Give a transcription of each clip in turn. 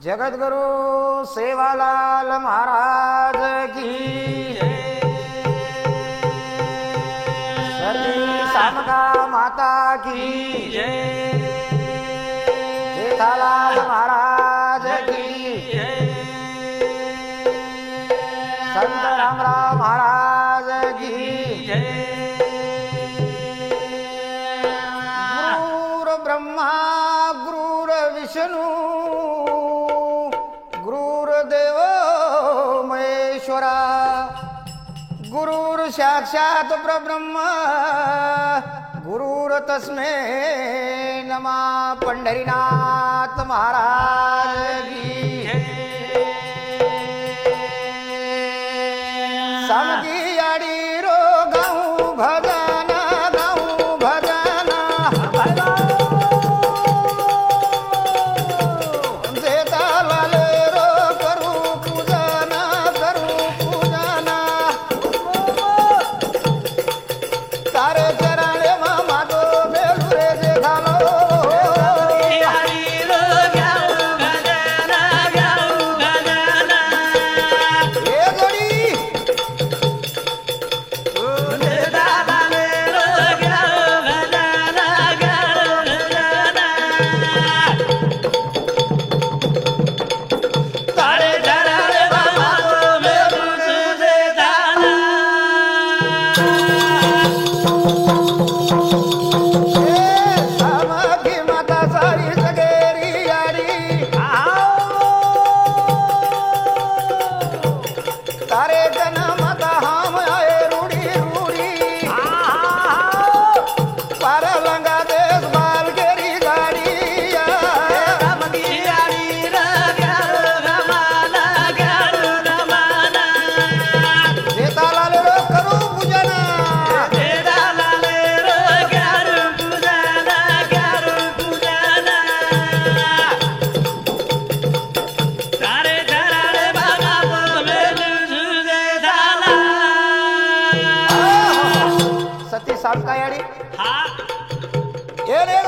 जगद्गुरु सेवालाल महाराज की सती शामका माता की जेठालाल महाराज की संत रामराव महाराज की गुरुर ब्रह्मा गुरुर विष्णु गुरुर्देव महेश्वरा गुरुर साक्षात परब्रह्म गुरुर तस्मै नमः पंढरीनाथ महाराज की समधी आडी रो गाऊ भजन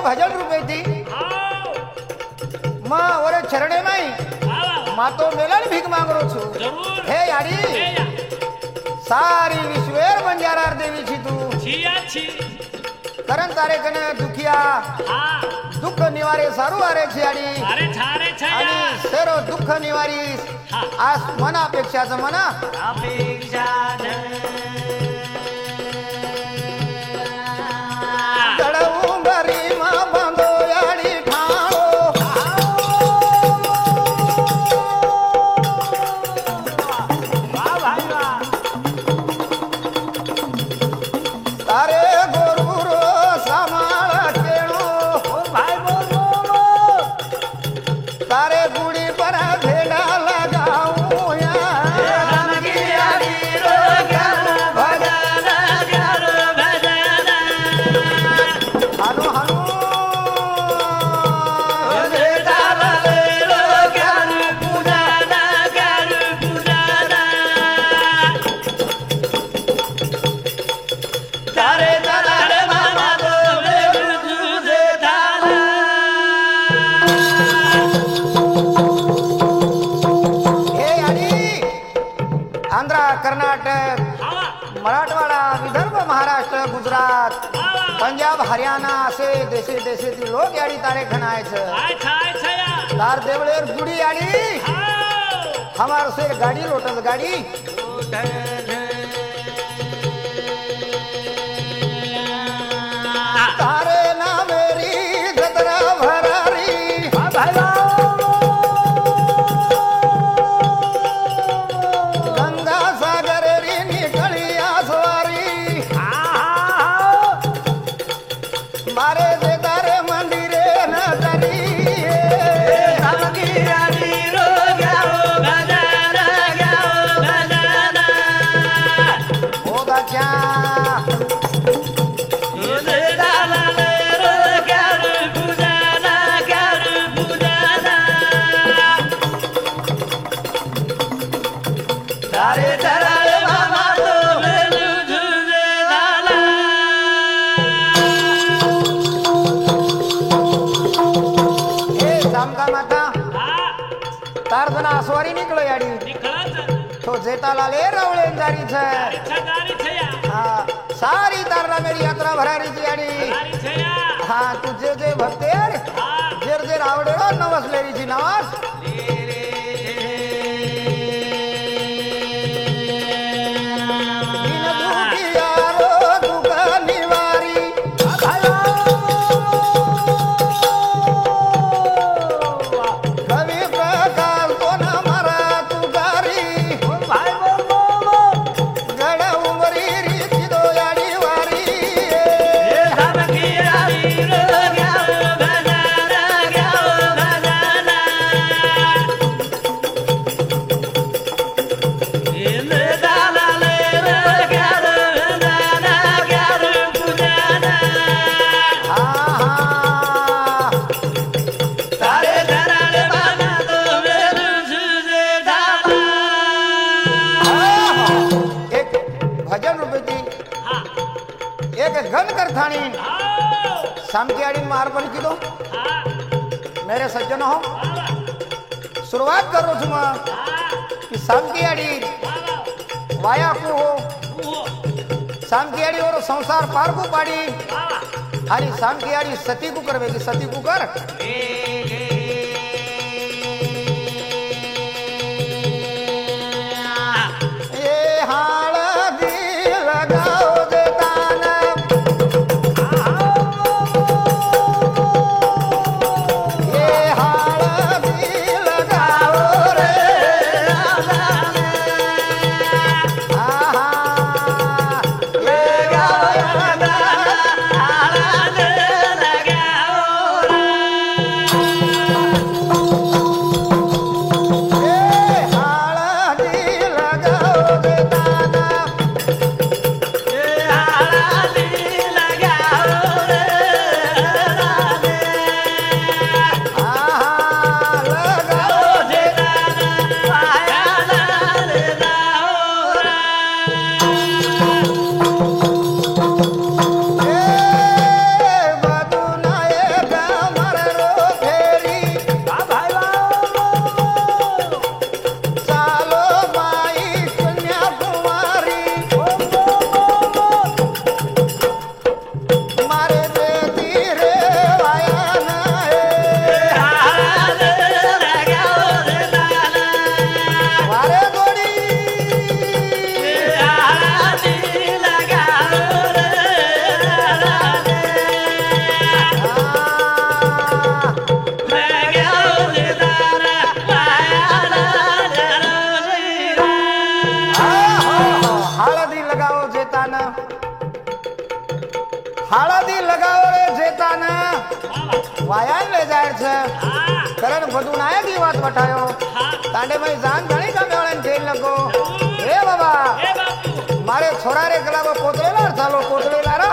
भजन रूपे थी मां ओरे चरणे नहीं मां तो मेलन भीख मांग रो छु हे याडी सारी विश्वेर बंजारार देवी छी तू करन तारे कने दुखिया दुख निवारे सारू आरे छी याडी आणि सेरो दुख निवारी आज मनापेक्षा मना अपेक्षा मराठवाडा विदर्भ महाराष्ट्र गुजरात पंजाब हरियाणा असे देशे देशेतील लोक याडी तारे खनायचं तार देवळेर गुडी याडी हमार शेर गाडी लोटल गाडी तारे ना मेरी जतरा भरारी गंगा सागर री निकलिया सवारी मारे दे तारे मंदिरे न तरी जेतालाल ए रवळे जारी छ हाँ सारी तारला मेरी यात्रा भरारी थी यानी हाँ तुझे जे भक्तेर जेर जेर आवडेरो नवस लेरी थी नवस सामकियाड़ी मार बन की दो मेरे सज्जन हो शुरुआत कर रो तुम कि सामकियाड़ी वाया को हो सामकियाड़ी और संसार पार को पाड़ी अरे सामकियाड़ी सती को करवेगी सती को कर हाळदी लगाओ रे जेताना वायान ले जाय छे करण बधु नायक की बात बठायो तांडे में जान घणी का मेळन खेल लगो ए बाबा मारे छोरा रे गला को कोतलेला चालो कोतलेला रा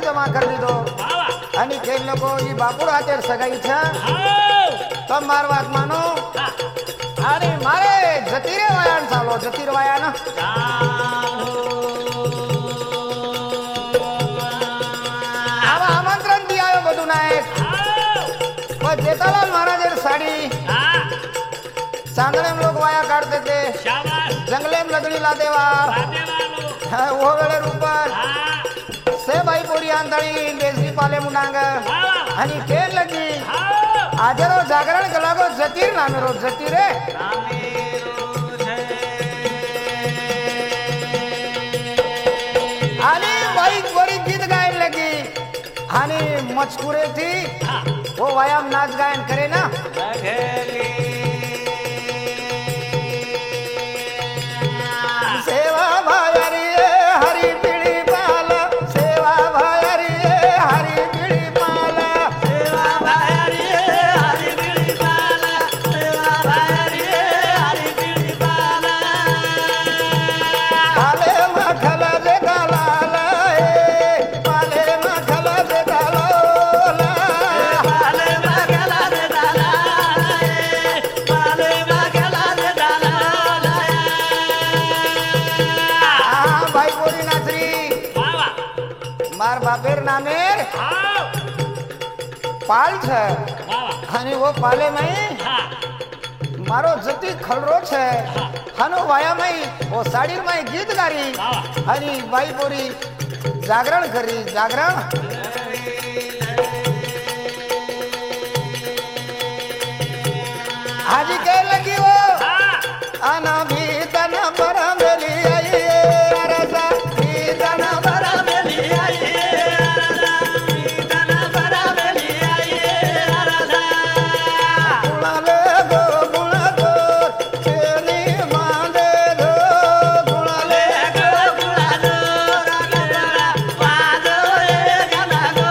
जमा कर दीदो आणि खेल नको ही बापूर हातेर सगाई छा तो मार बात मानो अरे मारे जतीरे वायान चालो जतीर वायान अब आमंत्रण दियायो बधु नायक पर जेतालाल महाराज साड़ी सांगणे में लोग वाया काटते थे जंगले में लगड़ी ला देवा वो वेळे ऊपर से भाई पोरी आंधळी देशी पाले मुंडांग आणि खेळ लगी आजरो जागरण कलागो जतीर नामेरो जतीरे आणि भाई पोरी गीत गायला लगी आणि मचकुरे थी वो व्यायाम नाच गायन करे ना सेवा भाई हरी पीड़ी पाल सेवा भाई हरी पीड़ी पाल सेवा भाई हरी पीड़ी पाल सेवा भाई हरी पीड़ी पाल पाले मखल दे गलाल पाले मखल दे गलाल पाले मगला दे दलाल पाले मगला दे दलाल भाई बोरी नाचरी वाह मार बापेर नामेर आओ पाल छे वाह અને वो पाले में हां मारो जती खलरो छे हनो वाया में वो साड़ी में गीत गारी हनी बाई बोरी जागरण करी जागरण हाजी के लगी वो आना भी तन पर मेली आई अरसा भी तन पर मेली आई राधा तना बरा मेली आई राधा गुणाले गो गुणा गो चेली मांदे दो गुणाले गो गुला दो राधा वादो ए गाना गो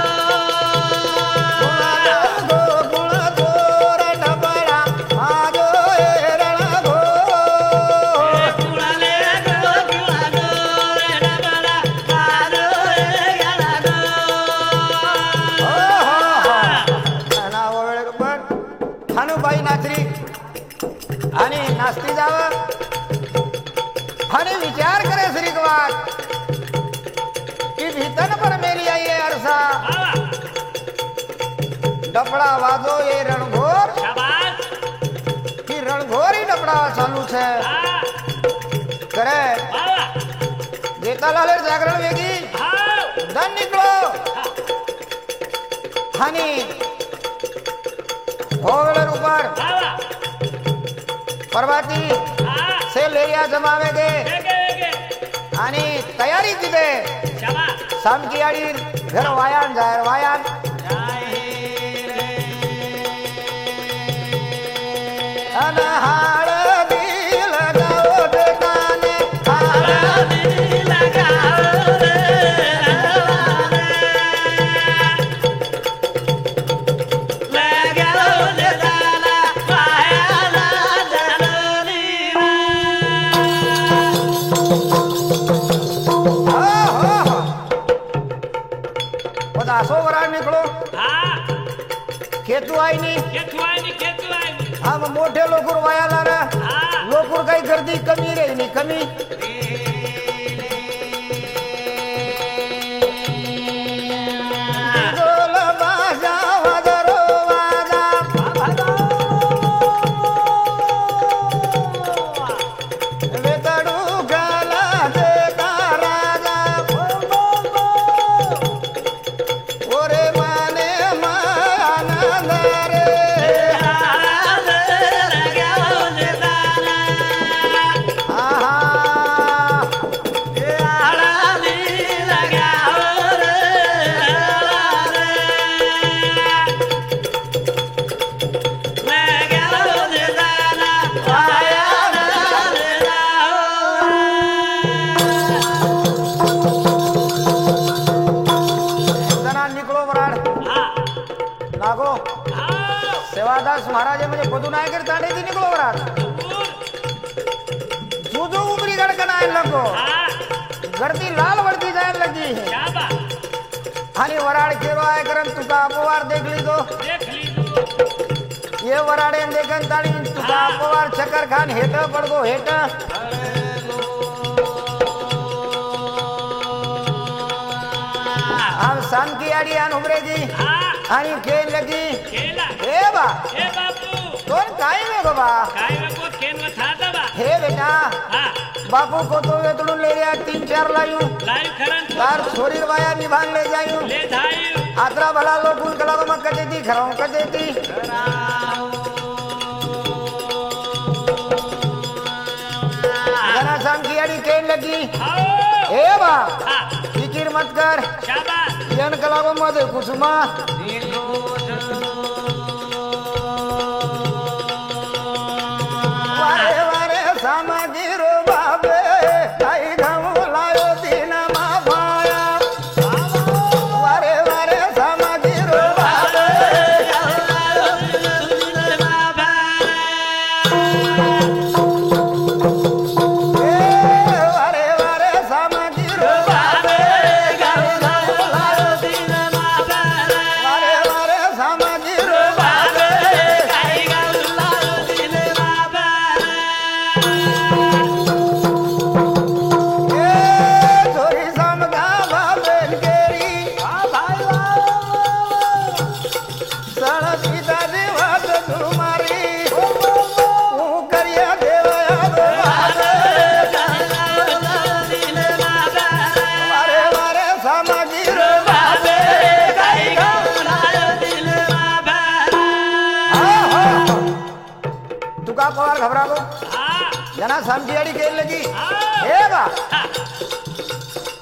गुणाले गो गुणा गो रणबरा आजो ए रण गो गुलाले गो गुला दो राधा वादो ए गाना गो ना ओळ पण हनुबाई नाचरी आणि नाचती जाव आणि विचार करे श्रीगवात की भीतन पर मेली आई है अरसा डपड़ा वाजो ये रणघोर शाबाश की रणघोर ही डपड़ा चालू छे करे वाह जेतालाल जागरण वेगी हां धन निकलो हनी होवेलर ऊपर वाह परवाती हां से लेरिया जमावेगे एगे आणि तयारी तिथे शाबाश सामकी आडी घर वायान जायर वायान अन हाळदी लगाओ ते काने हाळदी लगाओ रे लगाओ ले दाला पायाला जननी पदासो वराड निकलो हां खेतू आई नी केतुआई हम मोठे लोकूर वायाला ना हां लोकूर काही गर्दी कमी रे नी कमी ढोल बाजा वाजरो वाजा वेतडू गाला दे का राजा ओरे माने मानंद रे लगाओ ले दाला आहा आळाली लगाओ रे लगाओ ले दाला पायाला ले जना निकलो वराड हां लागो हां सेवादास महाराज म्हणजे पदू नायकर तांडेची निकलो वराड जो जो उमरी गडकन आयन लगो हां गर्दी लाल वरती जायला लगी शाबाश आणि वराड केरो आय करन तुका अपवार देख लीधो देख लीधो ये वराडे देखन ताणी तुका अपवार चक्कर खान हेट पडगो हेट हम सन की आडी आन उमरेजी हां आणि खेळ लगी केला हे बा ए बापू कोण काय में गो बा काय नको केन वथा दबा हे बेटा हां बापू को तो वेतडून ले गया 3-4 लायू लाइव खरन तार छोरीर वाया निभान ले जायू ले धाई आत्रा भला लोकून कला मग कजे ती घराव कजे ती घना शाम की आडी खेळ लगी आओ हे बा हां फिकिर मत कर शाबाश यन कलाव मध्ये कुसुमा वारे वारे सामगिरो बाबे काही घाऊ लायो दिन माफाया वारे वारे सामगिरो बाबे वारे वारे सामगिरो बाबे वारे वारे सामगिरो बाबे थोड़ी समगा बाबेन केरी सण सीता देवात तुम्हारी हूँ करिया देवया वारे वारे सामगिरो बाबे तुका पवार घबरालो जना समजियाडी केली लगी हे बा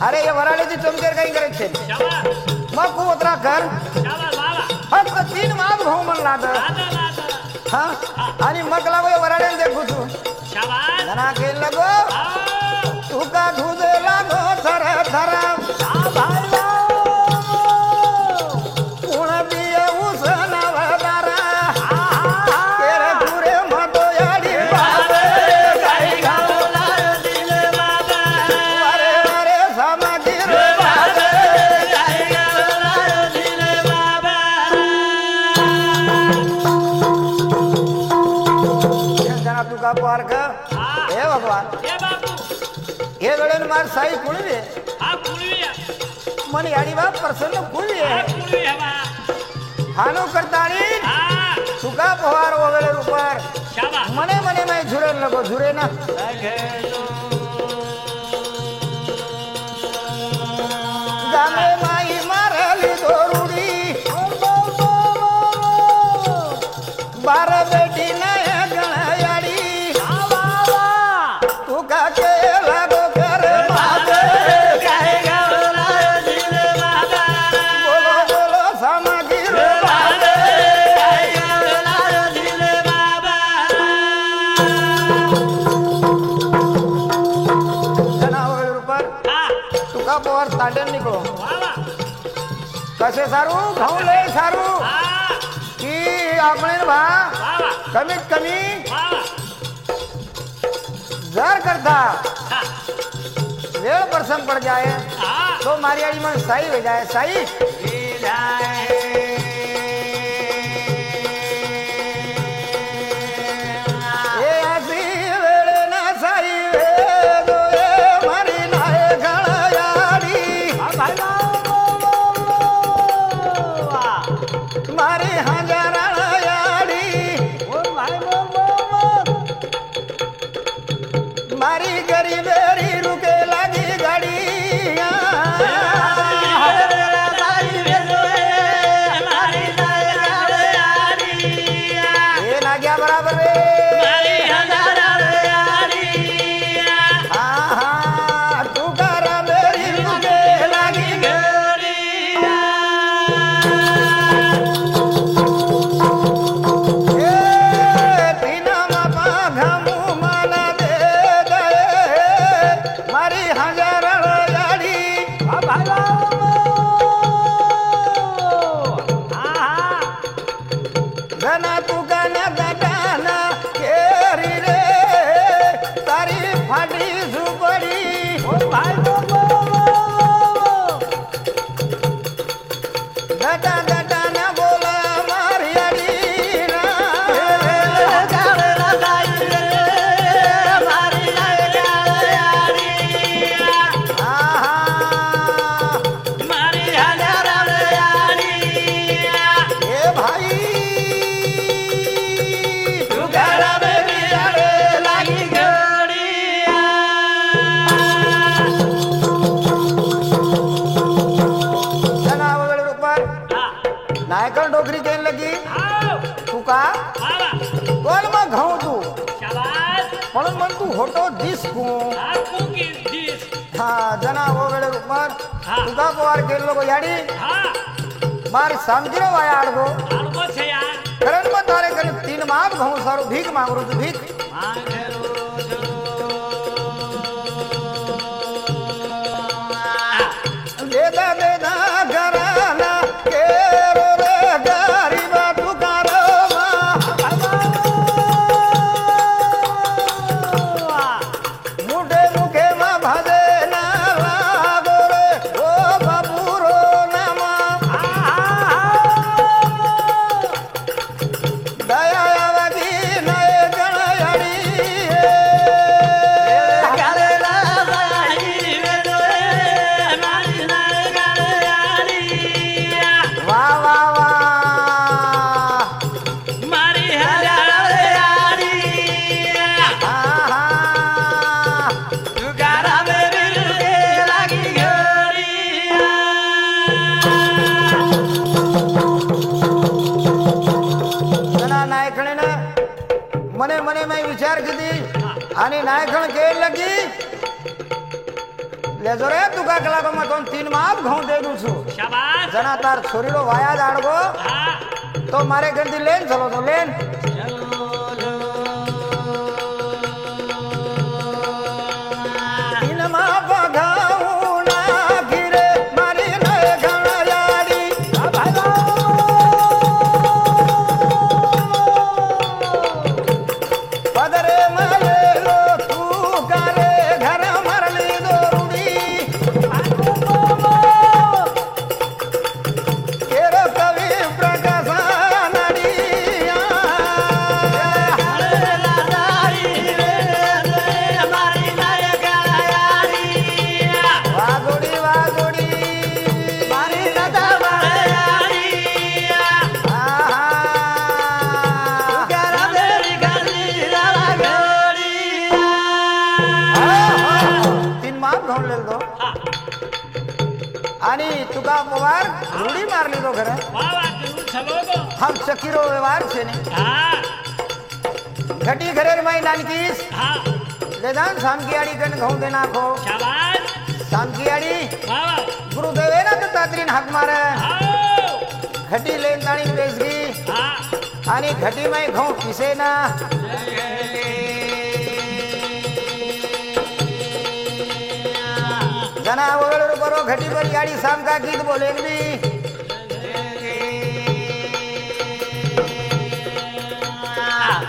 अरे ये वराडीची चमकेर काही करत छे मग खूप उतरा कर फक्त 3 मास भाऊ म्हणला तर हा आणि मग लागो वराड्यान देखू तू जना केली लगो तुका धुजे लागो थर थर कोण बिये उसन वदारा केरे पुरे मतो याडी बाबे वारे वारे सामगिरो बाबे जना तुका पार्क हे भगवान हे वेळेन मार साई कुळवे मन याडी बाप प्रसन्न कुळवे हानो करतानी तुका पवार वगैरे ऊपर मने मने मैं झुरे लगो झुरे ना गामे माई मारली दोरुडी बार बेटी नय गणयाडी तुका के लागो कर बाबे बोलो बोलो सामगिरो बाबे जना वगैरे ऊपर तुका पवार तांडेल निघो कसे सारू खाऊ लय सारू की आपण भा कमीत कमी जर करता वेळ प्रसंग पड़ जाए तो मारी आड़ी मन सही हो जाए सही ए आसी वेळे ना सही वे मारी नाय गळयाडी मारी हजारा याडी मारी गरीबेरी रुके लागी गाडी ये लाग्या बराबर रे हाँ हाँ तू करा मेरी रुके लागी मारी हजार याडी घना तुका न गटाना केरी रे तारी फाटी झुपडी गटा गटा न बोला मारी याडी नायकर डोकरी केन लगी तुका कोण मग घाऊ तू म्हणून म्हण तू होतो दिस हा जना वो वेळे रुपमान हा. तुका पोवार केलो गो याडी हा मार समजिरो वाया आडगो आडगो छे या करन म तारे कन तीन माप घऊ सारो भीख मांगरो तू भीख मांगरो देदा देदा घराना केरो रे गरीबा तुकारो मुठे मुखे मा भजे ना लागो रे ओ बाबूरो नामा दया आवगी नए गणयाड़ी गाले ला बाई वेदो मारी ना गायारी वाह वाह वाह मारी हजारी आहा तुकारा मेरे लागी घोड़िया जना नायकणे ने मने मने में विचार कीधी आणि नायकण के लगी लेजो रे तुका कलाको में तो तीन माप घऊ दे दूं छु शाबाश जना तार छोरीरो वाया दाड़गो हाँ तो मारे गंदी लेन चलो तो लेन तीन माप घऊ ना गिरे मारी नए गणयाड़ी पदरे मले लो तू करे घर मरली दोरुड़ी केरो कवि प्रकाश नड़िया वागुड़ी वागुड़ी तीन माप घेऊन लेल तो आणि तुका पवार रुडी मारली तो घर हम चकिरो व्यवहार छे ने घटी घरेर माई नानकीस लेदान सामकी आड़ी कन घऊ दे नाखो सामकी आड़ी गुरुदेवे ना तो तातरीन हाक मारे घटी लेन ताणी बेसगी आणि घटी माई घऊ पिसे ना जना वगैरे बरो घटी पर याडी साम का गीत बोलेन भी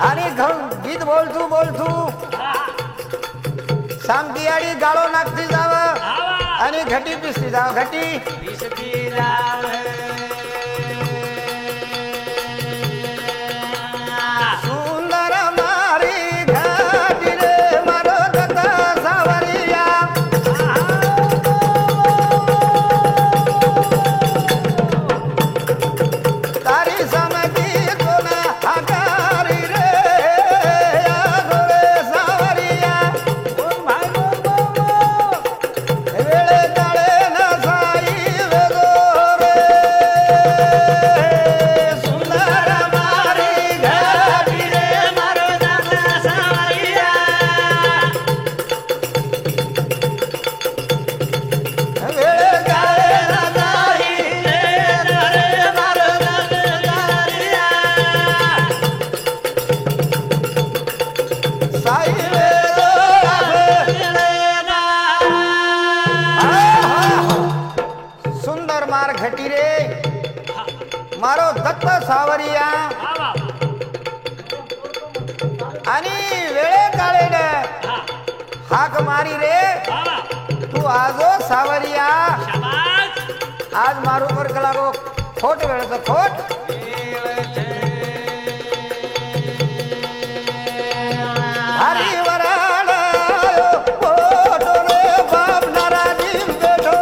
आणि गीत बोलतू साम की याडी गाळो नागती जाव आणि घटी पिसती जाव घटी सुंदर मारी घाटी रे मारो दत्ता सावरिया तारी समगी कोना हकारी रे आगोळे सावरिया वेळे काळे न साई वेगो रे सुंदर मारी घाटी रे मारो दादा सावरिया वेळे काळे न साई साई वेगो सुंदर मार घटी रे मारो दत्त सावरिया आणि वेळे काळे न हाक मारी रे तू आजो सावरिया आज मारू पर कलागो खोट वेळेचं खोट हरी वराडायो पोटो रे बाप नाराजीम बेठो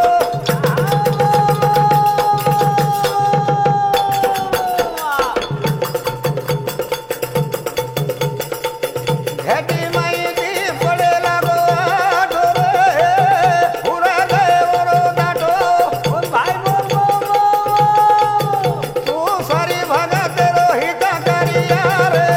घटी माहिती पडे लागो आठो रे पुरा देवरो दाठो तू सारी भगत रोहित करिया रे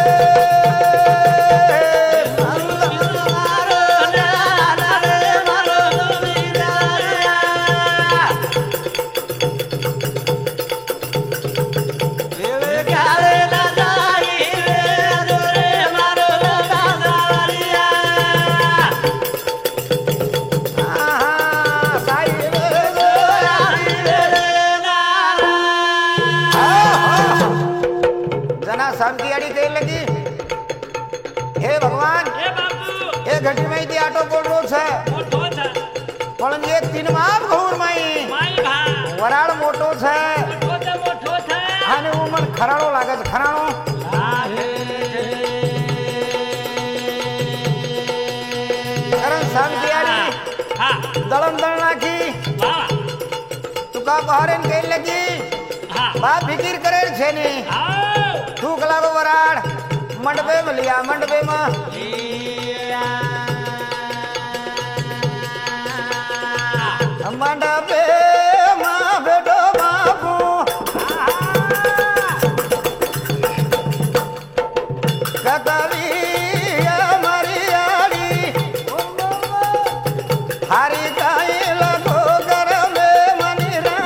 घटी में ती आटो बोलरो छे मोठो छे पण ये तीन माप घोर माई माई भा वराळ मोटो छे मोठो छे आणि वो मन खराळो लागे छे खराळो कारण शांती आली हां दळण दळ नाखी वाह तुका बहारेन केल लगी हां बा फिकीर करेल छे नी आओ थूक लागो वराळ मंडपे में लिया मंडपे में मंडपे में बेटो बापू कतवी मरियाड़ी हरी काई लगो घर में मनीरा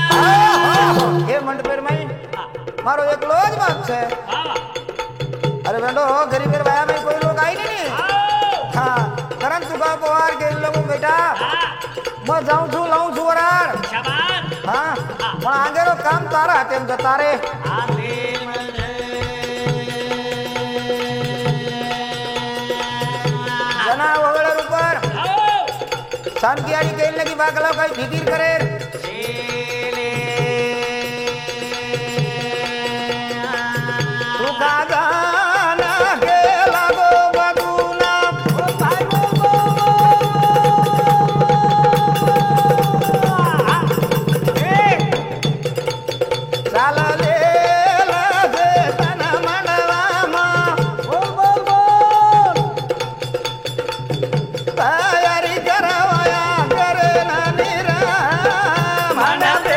हे मंडपेर में मारो एकलो ज बाप छे अरे बेटो गरीबेर बाया में कोई लोग आई नहीं हाँ करन तुका पवार के लोगों बेटा मैं जाऊं छू लाऊं छू वरार हाँ पण आगे रो काम तारा तेम जता रे जना वगड़े ऊपर शांति आड़ी केल लगी बागला कई फिकिर करे तुका गाना के लागो बगुना चाल ले लगे तन मनवा तैयारी करवाया करे ना निरा मंडपे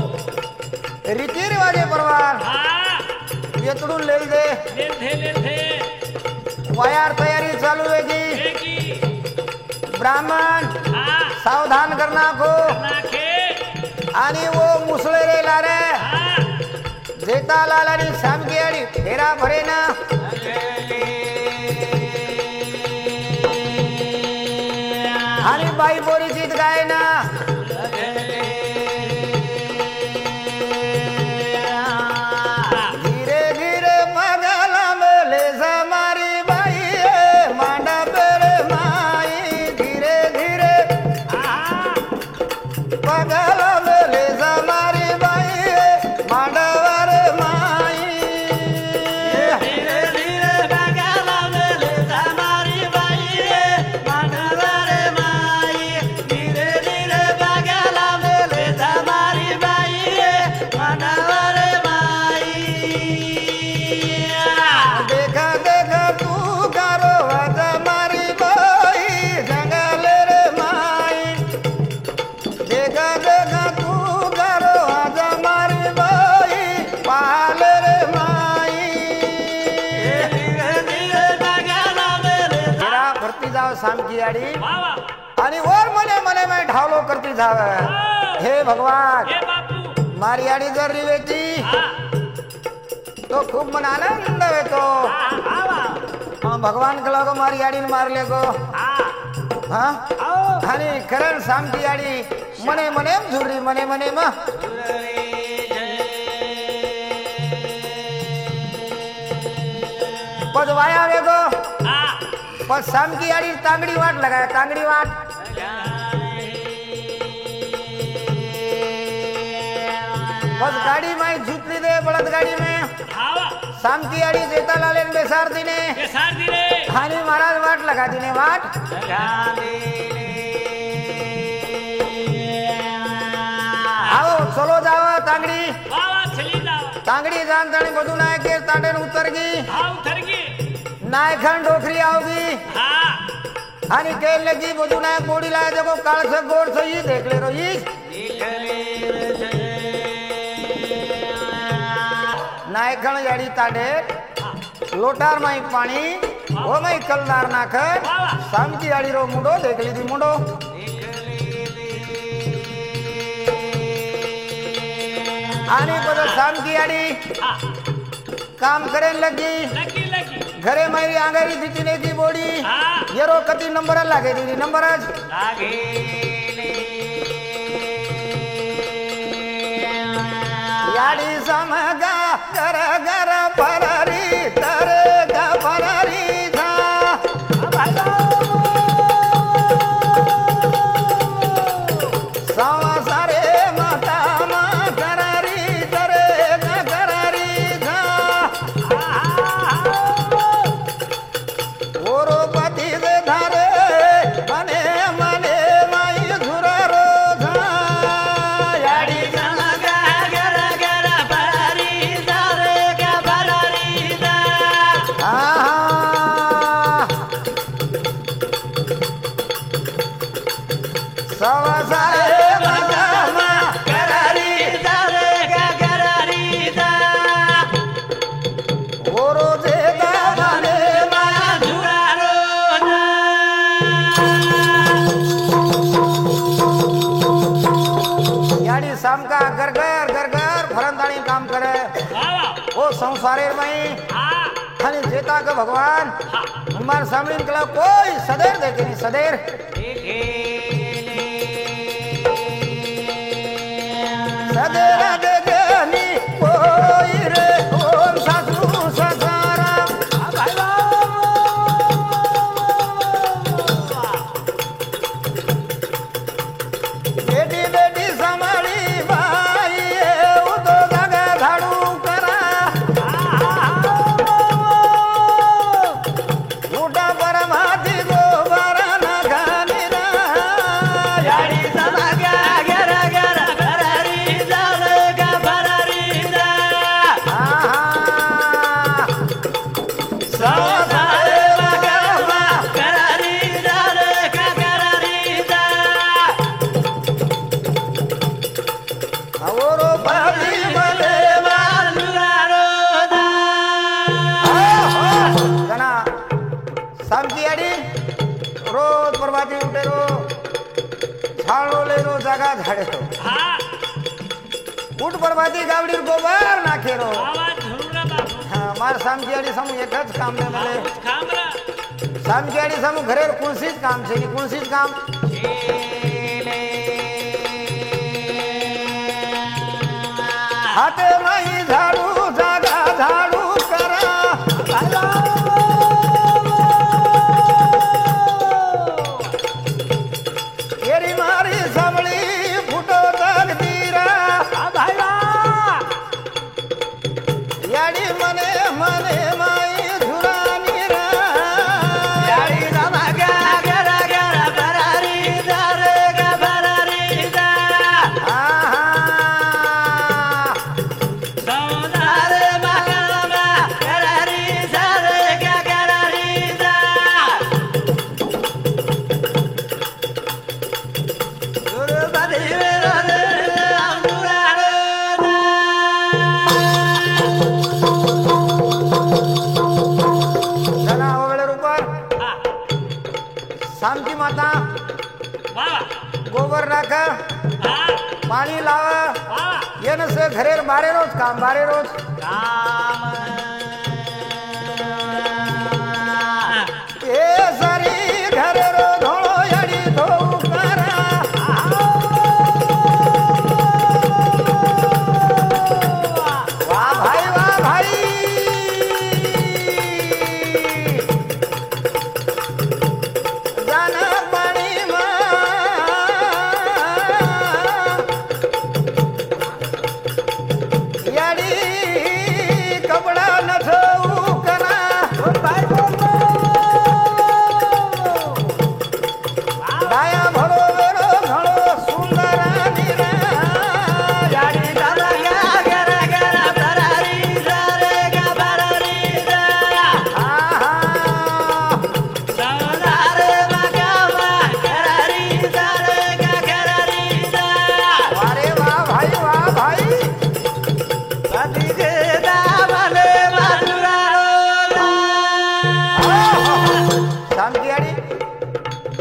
रीति रिवाजे परवार ये तुडून लेल दे वायार तैयारी चालू है की ब्राह्मण सावधान करना को आणि वो मुसळे रे लारे जेता लालानी शामकी आडी फेरा भरे ना आणि बाई बोरी गीत गाय ना शामकी आडी आणि वर मने मने में ढावलो करती जावे हे भगवान मारी आडी जर रिवेती तो खूब मन आनंद वेतो भगवान कला को मारी आडी मार ले को हाँ आणि करण शामकी आडी मने मने झुरी मने मने में पदवाया वेगो पर शामकी आड़ी तांगड़ी वाट लगाया तांगड़ी वाट बस गाड़ी में झूठ दे बड़द गाड़ी में शामकी आड़ी जेता लाले बेसार दिने हानी महाराज वाट लगा दिने वाट आओ चलो जाओ तांगड़ी तांगड़ी जान जाने बधु ना के ताटे उतर गई नायखन डोखरी आओगी आणि के लगी बुझू ना कोड़ी लाए देखो काल से गोड़ से ही देख ले रो ई नायकण याडी ताडे लोटार माई पानी ओ माई कलदार नाख सामकी याडी रो मुंडो देख लीधी मुंडो आणि बदो सामकी याडी काम करे लगी घरे मारी आंगरी दिचने की बोडी येरो कती नंबर लागे दीदी नंबरच याडी समगा घर घर पररी तर ग पररी था सवा सारे माता मा कररी तर ग कररी था ओरो पति दे धारे मने मने माई झुरा रो था याडी सवा सारे माता कररी दरे गा कररी दा ओरो जे दामने मा झुरारो याडी सामका गरगर फरंदाणी काम करे ओ संसारे में खाली जेता का भगवान हमार सामने निकला कोई सदेर देखे नहीं सदेर सदेर देखेनी कोई रे ओम सासू ससारा बेटी बेटी संभाली भाई उदो जगा झाड़ू करा मोटा परमाती गोबर न घानी रा याडी सलागा गरा गरा कररी जाले गा भररी दा सारे मगमा कररी जाले गा कररी दा आवरो पाली मले मालुरारो दा जना सामकी याडी रोज प्रभाती उठे रो झाड़ो ले रो जागा झाड़े रो उठ प्रभाती गावडी गोबर नाखे रो मार सामकी याडी समू एकच काम ने मले सामकी याडी समू घरे कुणसीच काम छे कुणसीच काम हाथे माई झाड़ू जागा झाड़ू करा एरी मारी सावळी फुटो तकदीरा याडी मने मने माई झुरानी रा याडी जमागा गरा गरा भरारी दारे गा भरारी दा सौदारे मगमा कररी दारे गा कररी दा गुरु बदी रे अंगुरारो जना ओवेळेर ऊपर सामकी माता गोबर नाख पाणी लाव येन से घरेर बारे रोज काम बारे रोज ए सारी घरे रो धोळो याडी धोऊ करा वाह भाई जाना पाणी मा याडी कपडा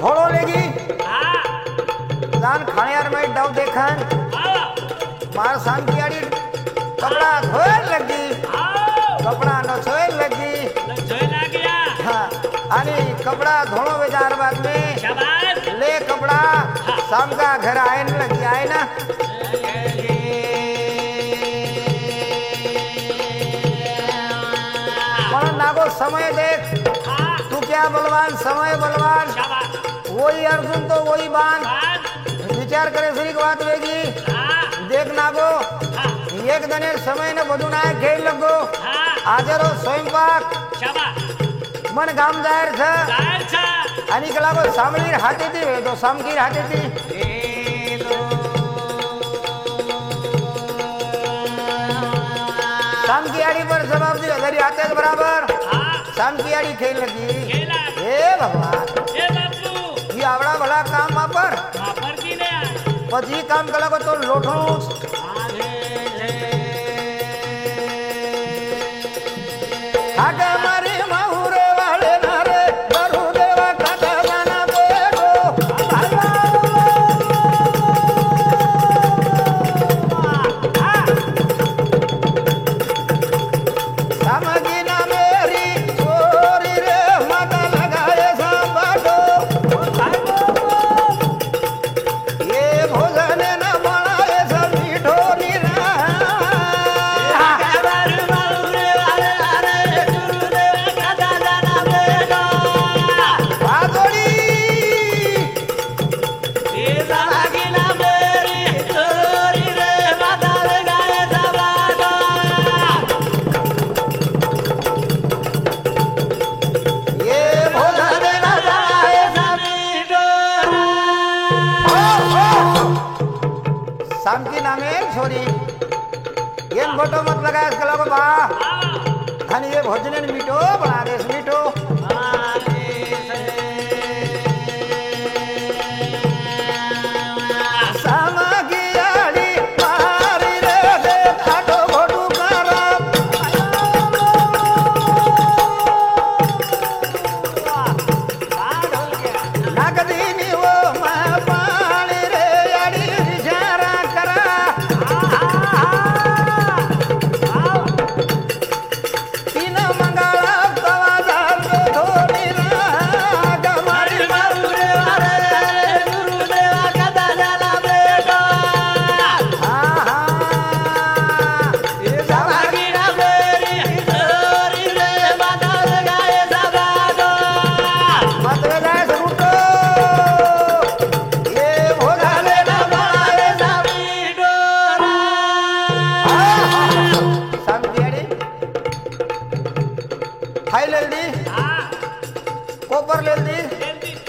घोड़ो लेगी जान खानियार में डव देखन मार शाम की आड़ी कपड़ा धोए लगी कपड़ा न धोए लगी हाँ आणि कपड़ा धोनो बेजार बाद में ले कपड़ा शाम का घर आए न लगी आए ना पर नागो समय देख तू क्या बलवान समय बलवान वही अर्जुन तो वही बान विचार करे श्री की बात वेगी देख नागो एक दने समय ने बधु ना खेल लगो आजरो स्वयंपाक मन गाम जाहिर छ आणि कला को सामलीर हाथे थी वे तो सामकीर हाथे थी शाम की आड़ी पर जवाब दी अगर आते बराबर शाम की आड़ी खेल लगी हे भगवान ये आवड़ा भला काम मा पर पची काम कला को तो लोठणू आगे मारी माहुरे वाले नारे बरु देवा कथा बना बेगो समझी ना मेरी छोरी रे माता लगाए सांबाटो ये भोजन न बनाए सब मीठो निरा शाम की नामे छोरी ये फोटो मत लगाए इसके लोगों बा खानी ये भोजन मीठो बना दे मीठो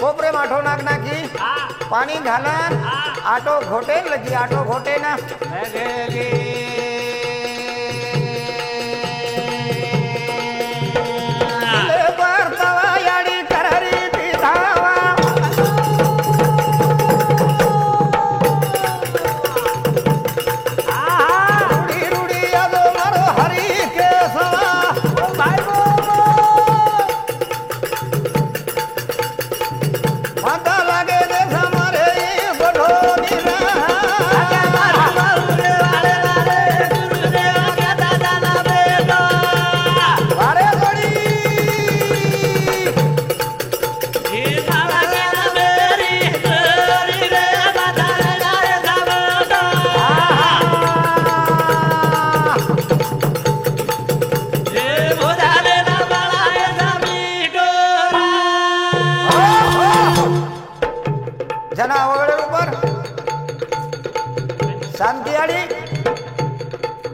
कोपरे माठो नाक नाखी पानी घालन आटो घोटे लगी आटो घोटे ना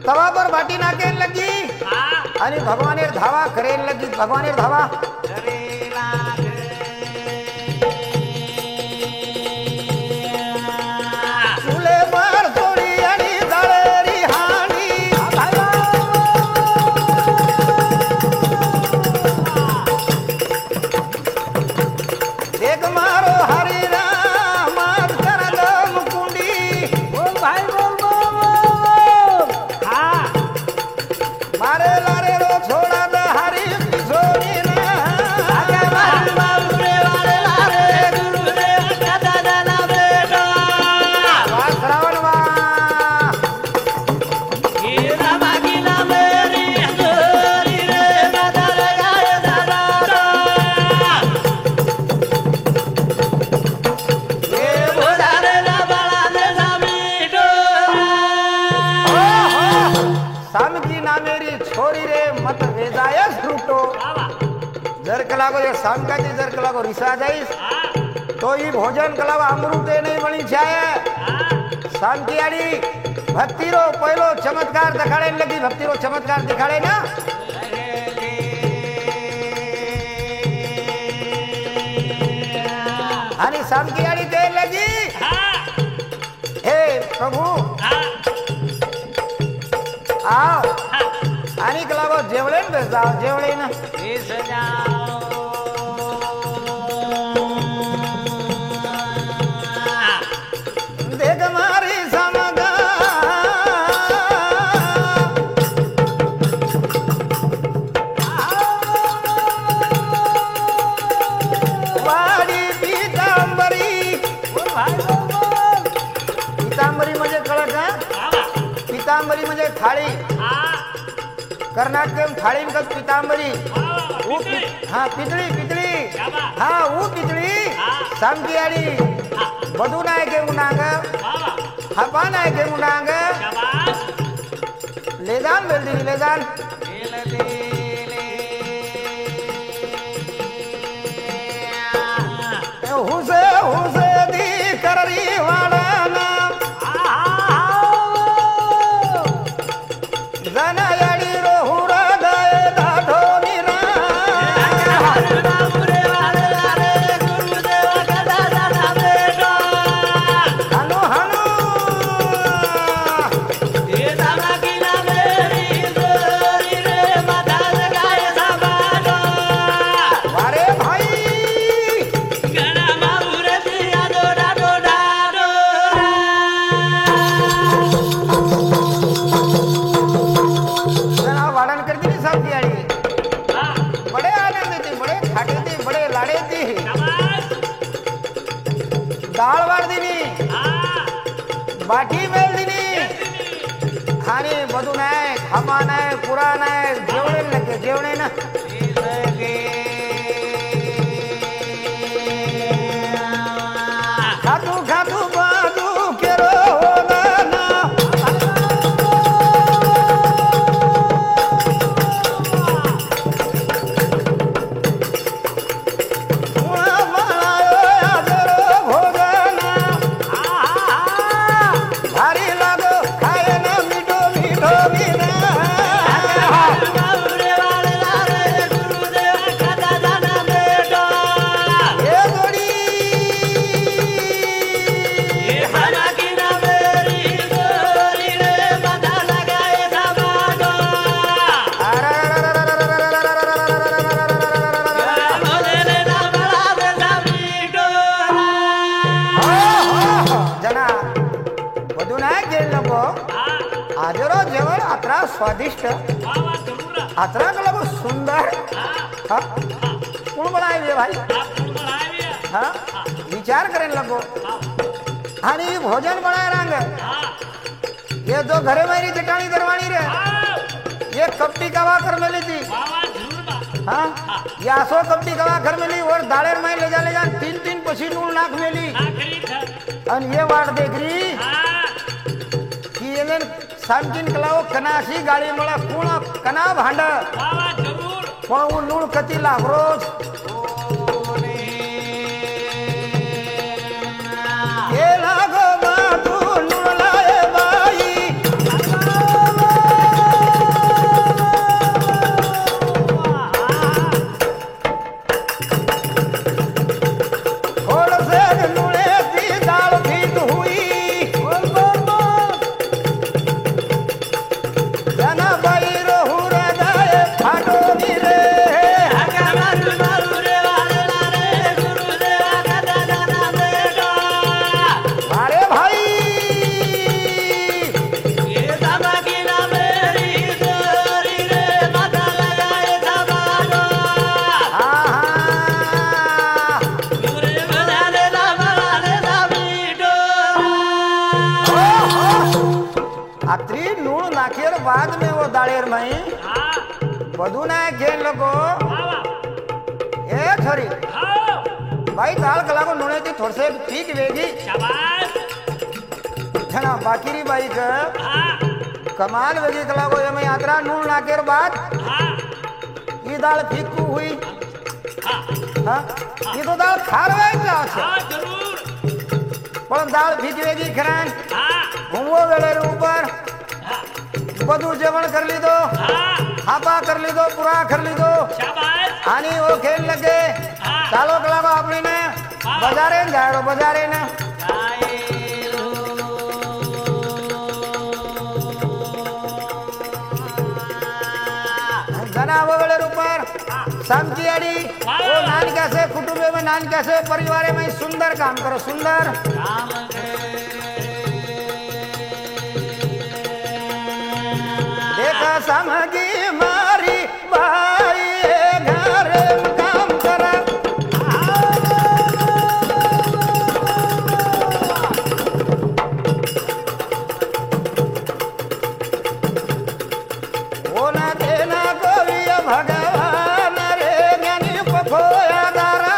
तवा पर बाटी नाके लगी आणि भगवानेर धावा करेन लगी भगवानेर धावा चूल्हे पर थोड़ी आणि जळेरी हानी देख मारो हरी राम कर दम कुंडी बोल भाई बोल मारे लारे रो छोड़ा द हरी किशोरी ना कलाको ये शामकाजी जर कलाको रिसा जाइस तो ये भोजन कलाको अमृते नहीं बनी छाए शाम की आड़ी भक्ति रो पहलो चमत्कार दिखाड़े लगी भक्ति रो चमत्कार दिखाड़े ना आणि शाम की आड़ी देर लगी हे प्रभु आओ आणि कलाको जेवले न बेस जाओ जेवले ना देख मारी समगा वाडी पीतांबरी पीतांबरी म्हणजे कळत का पीतांबरी म्हणजे थाळी कर्नाटक थाळी का पीतांबरी हाँ पितળી पितળી हाँ वो पितળી शाम की आड़ी बधु नाय के मुनांग हपा नाय के मुनांग लेदान बेल्दी लेदान हुसे हुसे दी कररी वाला नाम जना याड़ी रोहुरा गाए दाढो निरा हनु हनु वारे भाई जना वाड़न कर दी सब की आड़ी बड़े आनंद थी बड़े खाटे थी बड़े लाड़े थी दाल वाड़ दीनी बाटी मेल दीनी खाने बधु नाय खामा नाय पुरा नाय जेवणे लगे जेवणे ना खातू खातू बाजू केरो होगाना उणा बनायो आदरो भोगना भारी लागो खाए ना मीठो मीठो मीना ये गोड़ी जना बधु नाही गेल नको आजरो जेवण अत्रा स्वादिष्ट अत्रा लगो सुंदर हाँ कोण बनावे भाई हाँ विचार करेन लगो आणि भोजन बनाए रंग ये जो घरे मेरी जटाणी दरवाणी रे ये कपटी कवा कर मिली थी हाँ ये आसो कपटी कवा कर मिली और दालेर में ले जा तीन तीन पसी नूल नाक मिली आणि ये वाट देख रही कि ये सामकीन कलाओ कनाशी गाड़ी मला कोण कना भांड पण वो नूळ कती लागरोज ये लागो बातू नूळ लाए बाई थोड़ से नूळे ती दाल भीत हुई जना बाई रोहुरा गाए फाटो रे अरे भाई अत्री नूळ नाखेर बाद में वो दाड़ेर मई बधु नाय घेन लोगो ए छोरी भाई दाल कला को नूने थी थोड़ से ठीक वेगी जना बाकीरी बाई का कमाल वेगी कला को ये मैं यात्रा नूल नाकेर बाद ये दाल फीकू हुई હા એ તો દાળ ખારવાઈ જ છે હા જરૂર પણ દાળ ભીજવેગી ખરાન હા હુંવો વેળેર ઉપર હા બધું જમણ કરી લીધો હા હાપા કરી લીધો પૂરા કરી લીધો શાબાશ આની ઓ ખેલ લગે હા ચાલો કલાકો આપણીને હા. બજારે ને જાડો બજારે ને જનાવો વેળેર ઉપર શાંતિયાળી હા. ઓ નાન कैसे कुटुंबे में नान कैसे परिवारे में सुंदर काम करो सुंदर રામ देखा समझी मारी भाई घर काम करा वो न देना कोई भगवान रे ज्ञानी पखोया दारा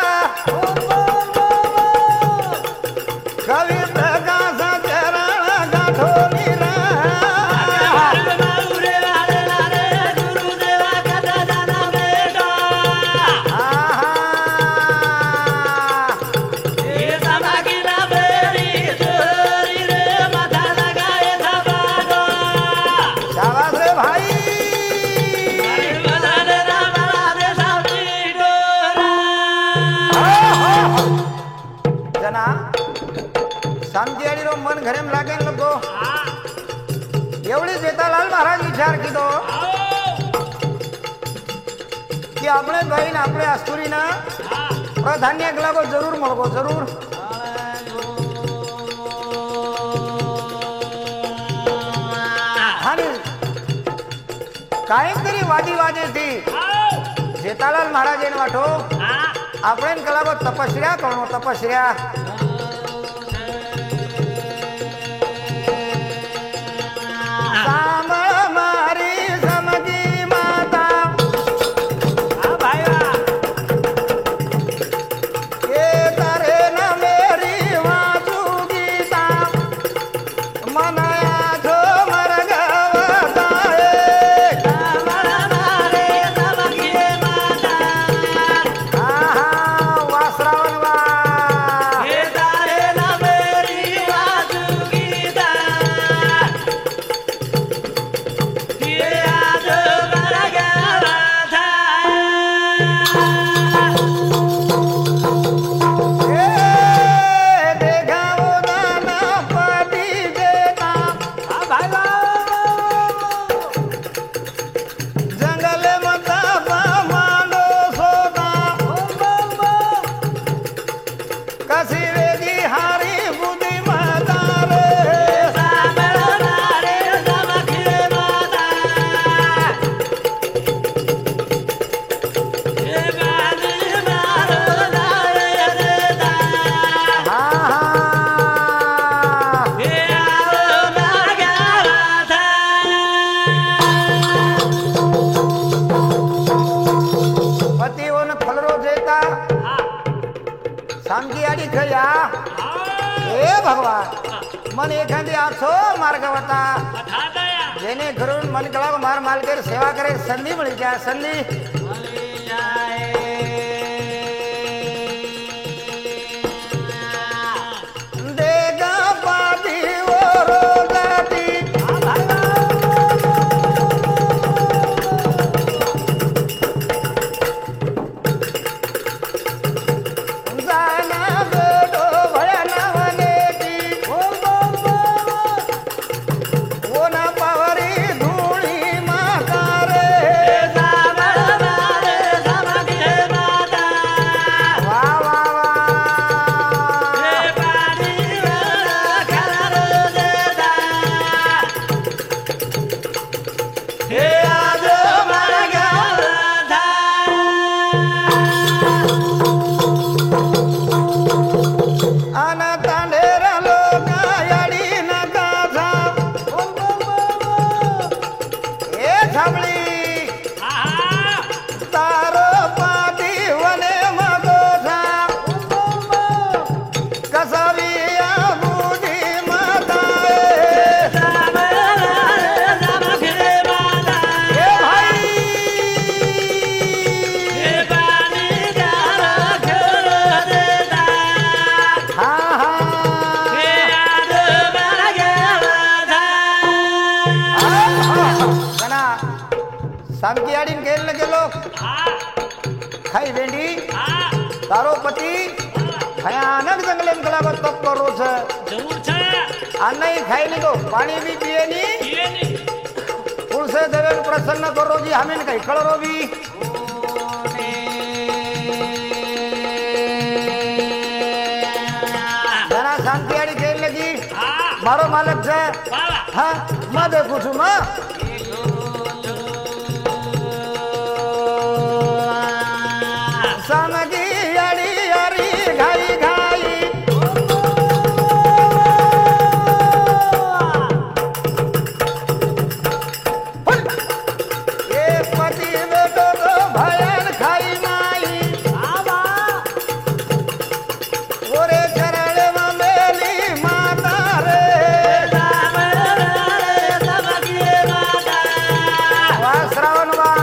कवि प्रकाश चरण गाठो नीरा शाबाश रे भाई जना शांतियाળી रो मन घरे में लागे लगो एवढी जेतालाल महाराज विचार कीधो की આપણે ભાઈ ને આપણે આસ્તુરી ના પ્રાધાન્ય લાગો જરૂર મળવો જરૂર હાની કાંઈક તરી વાજી વાજે થી જેતાલાલ મહારાજ એને વાઠો આપણે કલાકો તપસ્યા કરણો તપસ્યા સાંભળ મારી સમજી માતા કે તારે ન મેરી વાંચુ ગીતા મનાયા છો મરગવતા આહા વાસરાવન વા એ દેખાવો નાના પડી દેતા જંગલે મતા માંડો સોતા કસી રેજી હારી બુદ્ધિ માતા રે હા પતિઓને ફલરો દેતા શાંતિયાળી થયા હે ભગવાન मन एखादी आठो मार्ग होता जेने घरून मन कळा मार मालकेर सेवा करे संधी मिळी जा संधी देगा पादी ओरो जाती जाना बेटो भयाना वनेती वो ना पावरी धूली माता रे सामकी आडीन खेळलं गेलो खाई भेंडी तारो पती भयानक जंगले कलागत तप करो छ अन्न ही खाई ली तो पानी भी पिए नी तुलसे देवे प्रसन्न करो जी हमें कहीं कलरो भी जना शांति आड़ी खेल लगी मारो मालक से हाँ मैं देखू छू मैं सामगी आड़ी आड़ी घाई घाई ये पति बेटो तो भयन खाई माई ओरे चरण में मेली माता रे वाह श्रावण वाह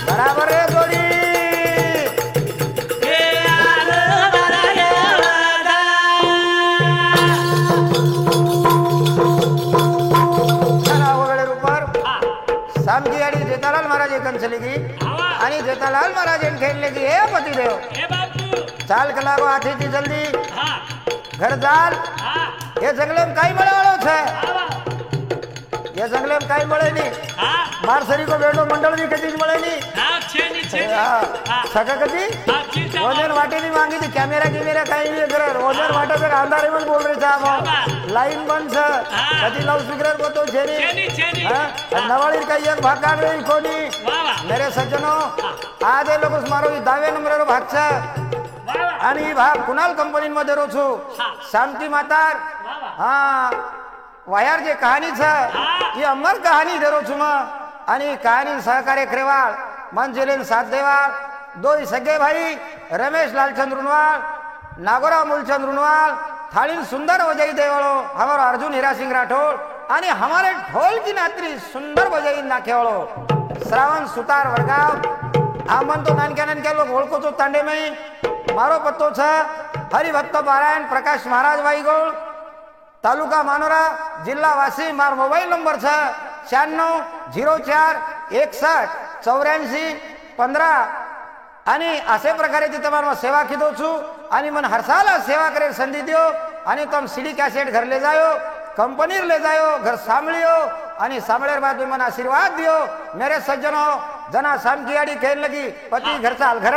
बराबर रे जोड़ी चला वगैरे ऊपर सामकी आड़ी जेठालाल महाराज एकन चली गई आणि जेठालाल महाराज इन खेलने की हे पतिदेव चाल कलागो आठी थी जल्दी घर जाल ये जंगले में काई मळे वाळो छे ये जंगले में काई मळे नी मारसरी को बेडो मंडल भी कदी मळे नी सका कदी वजन वाटे नहीं मांगी थी कैमरा की मेरा काई नहीं करे वजन वाटे पे अंधारे में बोल रहे साहब लाइन बंद छ कदी लाउड स्पीकर को तो छेनी हां नवाळी का एक भाग काढ रही कोणी मेरे सज्जनों आज हे लोक मारो दावे नंबरवर भाग छ आणि ही भाग कुणाल कंपनी मध्ये रोछू शांती मातार हाँ वायर जे कहानी छ ये अमर कहानी धरो छु मैं आणि कहानी सहकार्य करेवाळ मंजिलेन साथ देवाळ दो सगे भाई रमेश लालचंद रुनवाल नागोराव मूलचंद रुनवाल थाळीन सुंदर बजाई देवाळो हमारो अर्जुन हीरा सिंह राठौड़ आणि हमारे ढोल की नात्री सुंदर बजाई नाखेवाळो श्रावण सुतार वडगाव आमन तो नानक्या नानक्या लोक ओळखो तो तांडे में मारो पत्तो छ हरिभक्त पारायण प्रकाश महाराज वाईगोळ तालुका मानोरा जिल्हा वाशिम मार मोबाईल नंबर छ 9604618415 आणि असे प्रकारे ती तुम्हाला सेवा किदो छु आणि मन हरसाला सेवा करे संधी दियो आणि तुम सीडी कैसेट घर ले जायो कंपनी ले जायो घर सांभळियो आणि सांभळेर बाद मन आशीर्वाद दियो मेरे सज्जनों जना सामकी आड़ी खेल लगी पति घर चाल घर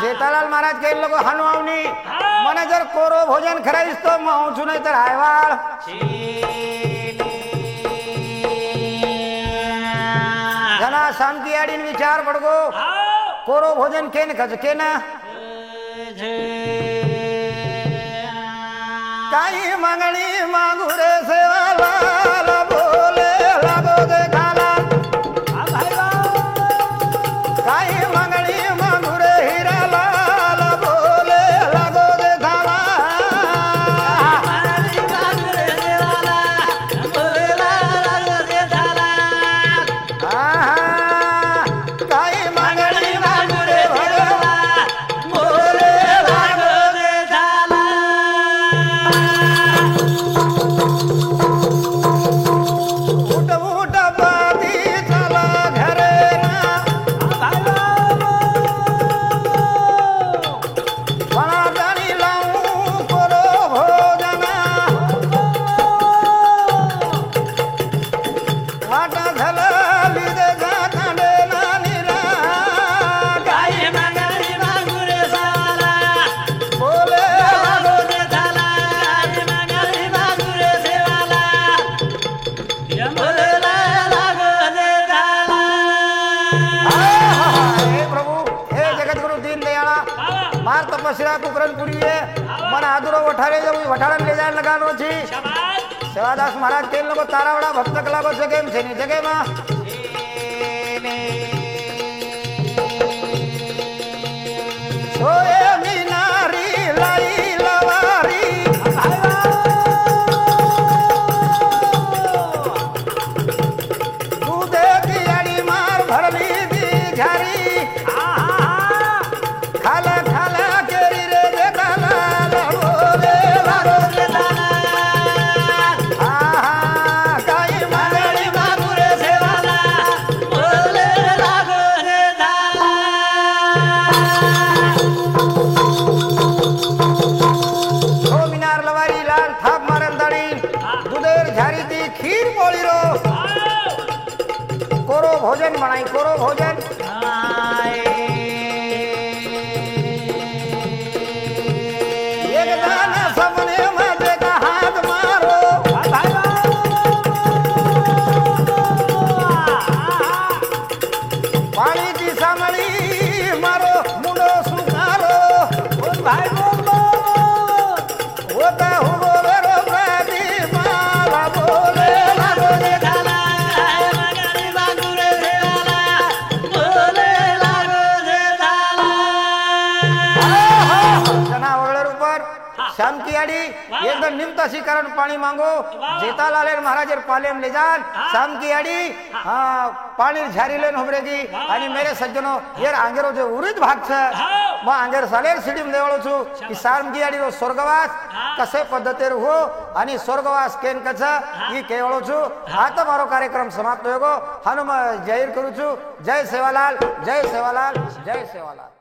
जेठालाल महाराज के लोग हनुमावनी मने जर कोरो भोजन खराईस तो माऊचू नाही तर हायवाळ जना शांती आडीन विचार पडगो कोरो भोजन केन खज केन काही मागणी मागू रे सेवालाल बोले लागो दे खाला काही मागणी मागू रे हिरालाल बोले लागो दे खाला काही मागणी मागू रे भगवान बोले लागो दे खाला उठ उठ बाती चला घरे ना मला जाणी लावू करो भोजना वाटा झाला लिदे जातांडे ना निरा काही मागणी मागू रे साला बोले लागो दे झाला काही मागणी मागू रे सेवाला बोले लागो दे झाला हे प्रभु हे जगतगुरु दीन दयाळा मार तपस्या कुकरन पुरी है मन आदुरो वठारे जब वठाड़न ले जाए लगानो छी सेवादास महाराज के लोग तारावड़ा भक्त कलागो जगे में छेनी जगे में सोए मीनारी लाई लवारी दूधे की अड़ी मार भरली दी झारी खाला खाला के झारी थी खीर बोली रो कोरो भोजन बनाई कोरो भोजन एक दाना सबने मजे का हाथ मारो पानी की समड़ी मारो मुंडो सुकारो भाई बोलो होता हो बोले रो बाजी माला बोले लागो रे झाला मगरी बागुरे झाला बोले लागो रे झाला जना वगैरह ऊपर शाम की आड़ी एकदम निम्ता कारण पानी मांगो जेतालाल महाराज पालेम ले जान शाम की आड़ी हाँ पानी झारी लेन होबरेगी आणि मेरे सज्जनो यार आंगेरो जो उरीद भाग छ मग आंगेर सालेर सिडीम देवळो छु की शाम की आड़ी रो स्वर्गवास कसे पद्धतीर हो आणि स्वर्गवास केन कछ ई केवळो छु आता मारो कार्यक्रम समाप्त होगो हनुम जाहीर करू छु जय सेवालाल जय सेवालाल जय सेवालाल।